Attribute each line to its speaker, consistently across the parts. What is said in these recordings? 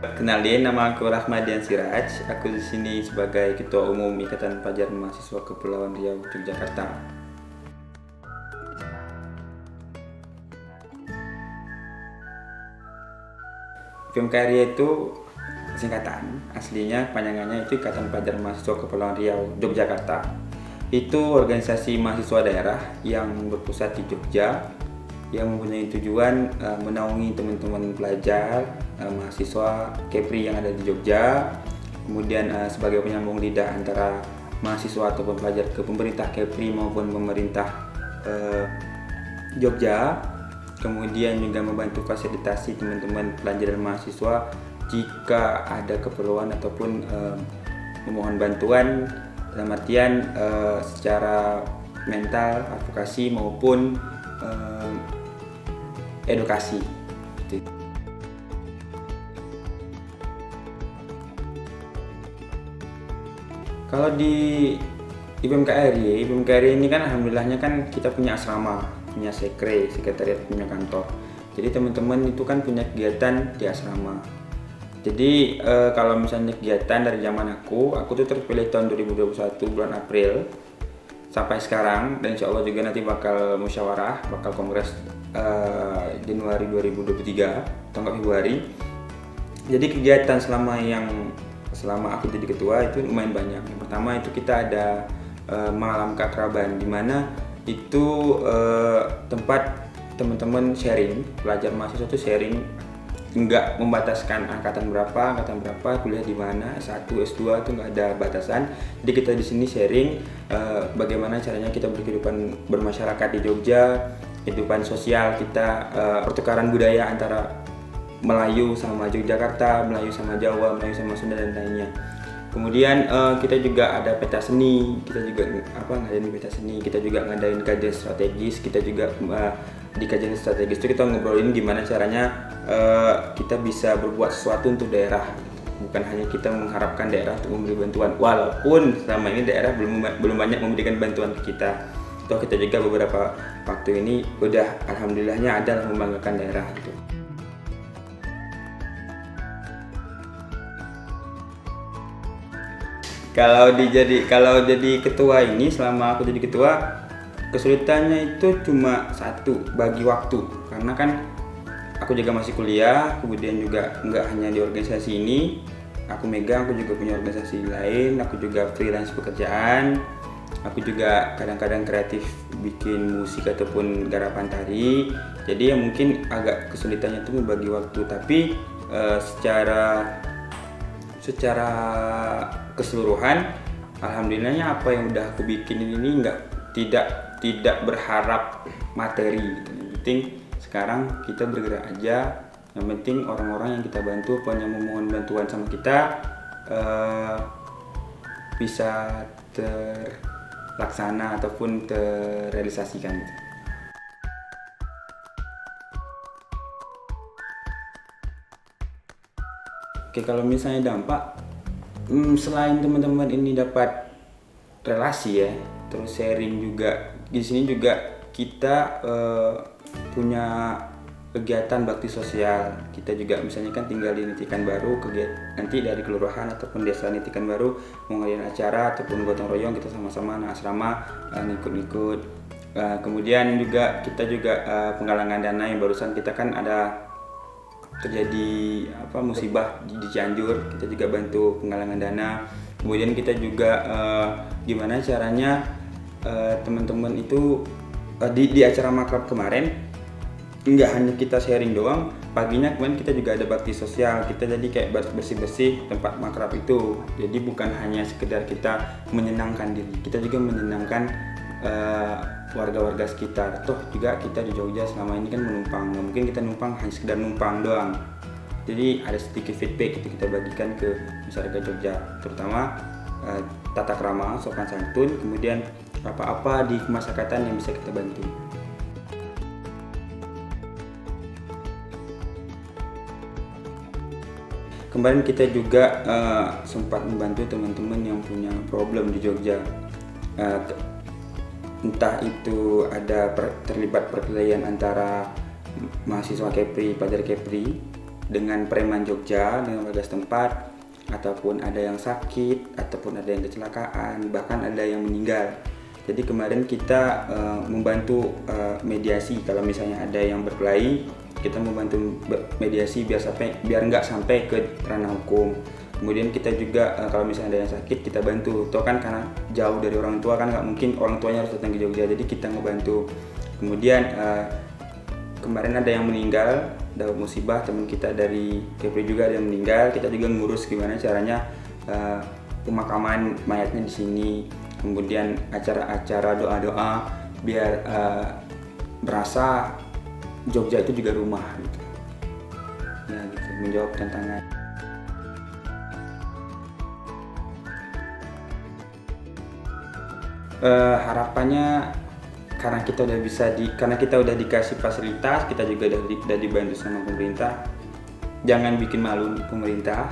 Speaker 1: Kenalin, nama aku Rahmadian Siraj. Aku di sini sebagai Ketua Umum Ikatan Pelajar Mahasiswa Kepulauan Riau, Yogyakarta. IPMKRI itu singkatan, aslinya panjangannya itu Ikatan Pelajar Mahasiswa Kepulauan Riau, Yogyakarta. Itu organisasi mahasiswa daerah yang berpusat di Jogja, yang mempunyai tujuan menaungi teman-teman pelajar, mahasiswa Kepri yang ada di Jogja, kemudian sebagai penyambung lidah antara mahasiswa ataupun pelajar ke pemerintah Kepri maupun pemerintah Jogja, kemudian juga membantu fasilitasi teman-teman pelajar dan mahasiswa jika ada keperluan ataupun memohon bantuan dalam artian secara mental, advokasi maupun edukasi. Kalau di IPMKRI ini kan alhamdulillahnya kan kita punya asrama, punya sekre, sekretariat, punya kantor. Jadi teman-teman itu kan punya kegiatan di asrama. Jadi kalau misalnya kegiatan dari zaman aku tuh terpilih tahun 2021 bulan April sampai sekarang, dan insya Allah juga nanti bakal musyawarah, bakal kongres Januari 2023 atau Februari. Jadi kegiatan selama aku jadi ketua itu lumayan banyak. Yang pertama itu kita ada malam keakraban, di mana itu tempat teman-teman sharing, pelajar mahasiswa itu sharing, nggak membataskan angkatan berapa, kuliah di mana, S1, S2 itu nggak ada batasan. Jadi kita di sini sharing bagaimana caranya kita berkehidupan bermasyarakat di Jogja, kehidupan sosial kita, pertukaran budaya antara Melayu sama Yogyakarta, Melayu sama Jawa, Melayu sama Sunda dan lainnya. Kemudian kita juga ada peta seni, kita juga ngadain peta seni, kita juga ngadain kajian strategis, kita juga di kajian strategis itu kita ngobrolin gimana caranya kita bisa berbuat sesuatu untuk daerah, bukan hanya kita mengharapkan daerah untuk memberi bantuan, walaupun selama ini daerah belum banyak memberikan bantuan ke kita. Toh kita juga beberapa waktu ini udah alhamdulillahnya ada membanggakan daerah gitu. Kalau jadi ketua ini, selama aku jadi ketua, kesulitannya itu cuma satu, bagi waktu. Karena kan aku juga masih kuliah, kemudian juga nggak hanya di organisasi ini aku megang, aku juga punya organisasi lain, aku juga freelance pekerjaan, aku juga kadang-kadang kreatif bikin musik ataupun garapan tari. Jadi ya mungkin agak kesulitannya itu membagi waktu, tapi secara keseluruhan alhamdulillahnya apa yang udah aku bikin ini tidak berharap materi gitu. Yang penting sekarang kita bergerak aja, yang penting orang-orang yang kita bantu, yang memohon bantuan sama kita bisa terlaksana ataupun terrealisasikan gitu. Oke, kalau misalnya dampak, selain teman-teman ini dapat relasi ya, terus sharing juga. Di sini juga kita punya kegiatan bakti sosial. Kita juga misalnya kan tinggal di Nitikan Baru, nanti dari kelurahan ataupun desa Nitikan Baru mau ngadain acara ataupun gotong royong, kita sama-sama anak asrama ngikut-ngikut. Kemudian juga kita juga penggalangan dana, yang barusan kita kan ada terjadi musibah di Cianjur, kita juga bantu penggalangan dana. Kemudian kita juga gimana caranya teman-teman itu di acara makrab kemarin nggak hanya kita sharing doang, paginya kemarin kita juga ada bakti sosial, kita jadi kayak bersih-bersih tempat makrab itu. Jadi bukan hanya sekedar kita menyenangkan diri, kita juga menyenangkan warga-warga sekitar. Toh juga kita di Jogja selama ini kan menumpang, nggak mungkin kita numpang hanya sekedar numpang doang. Jadi ada sedikit feedback itu kita bagikan ke masyarakat Jogja, terutama tata krama, sopan santun, kemudian apa-apa di kemasyarakatan yang bisa kita bantu. Kemarin kita juga sempat membantu teman-teman yang punya problem di Jogja. Entah itu ada terlibat perkelahian antara mahasiswa Kepri, pelajar Kepri dengan preman Jogja, dengan warga setempat, ataupun ada yang sakit, ataupun ada yang kecelakaan, bahkan ada yang meninggal. Jadi kemarin kita membantu mediasi. Kalau misalnya ada yang berkelahi, kita membantu mediasi biar nggak sampai ke ranah hukum. Kemudian kita juga kalau misalnya ada yang sakit, kita bantu. Toh kan karena jauh dari orang tua kan nggak mungkin orang tuanya harus datang ke Jogja, jadi kita ngebantu. Kemudian kemarin ada yang meninggal, ada musibah, teman kita dari Kepri juga ada yang meninggal. Kita juga ngurus gimana caranya pemakaman mayatnya di sini. Kemudian acara-acara doa-doa biar berasa Jogja itu juga rumah gitu. Ya gitu, menjawab tantangan. Harapannya karena kita udah dikasih fasilitas, kita juga udah dibantu sama pemerintah. Jangan bikin malu pemerintah.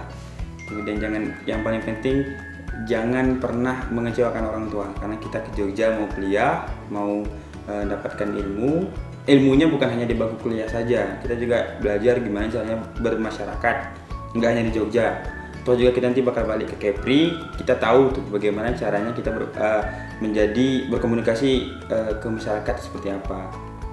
Speaker 1: Kemudian yang paling penting jangan pernah mengecewakan orang tua, karena kita ke Jogja mau kuliah, mau dapatkan ilmunya bukan hanya di bangku kuliah saja. Kita juga belajar gimana caranya bermasyarakat, nggak hanya di Jogja. Toh juga kita nanti bakal balik ke Kepri, kita tahu tuh bagaimana caranya kita berkomunikasi ke masyarakat seperti apa.